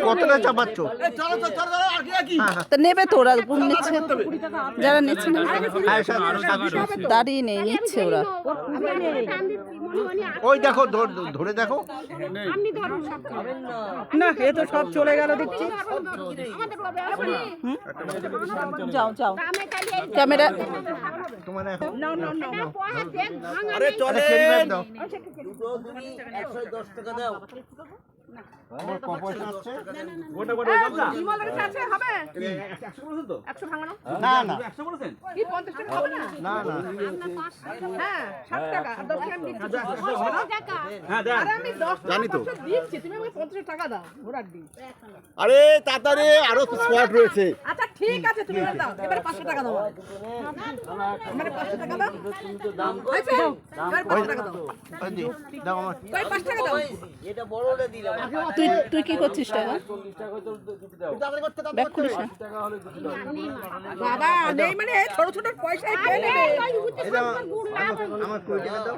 কতটা চাপাচ্ছ? তা নেবে তো ওরা নিচ্ছে, যারা নিচ্ছে না দাঁড়িয়ে নেই, নিচ্ছে ওরা। ওই দেখো ধরে দেখো না, এ তো সব চলে গেল দেখছি। যাও যাও ক্যামেরা তোমার আরে চলে দাও। না না জানি তো। আরে তাড়াতাড়ি আরো স্পট রয়েছে। আচ্ছা ঠিক আছে, তুমি দাও এবারে 500 টাকা দাও। আমারে 500 টাকা দাও। আচ্ছা এবারে 500 টাকা দাও। দাও আমার। কই 5 টাকা দাও। এটা বড়টা দিলাম। তুই কি করছিস টাকা? ব্যাক করিস না বাবা, নেই মানে ছোট ছোট পয়সায় কে নেবে? আমার 20 টাকা দাও।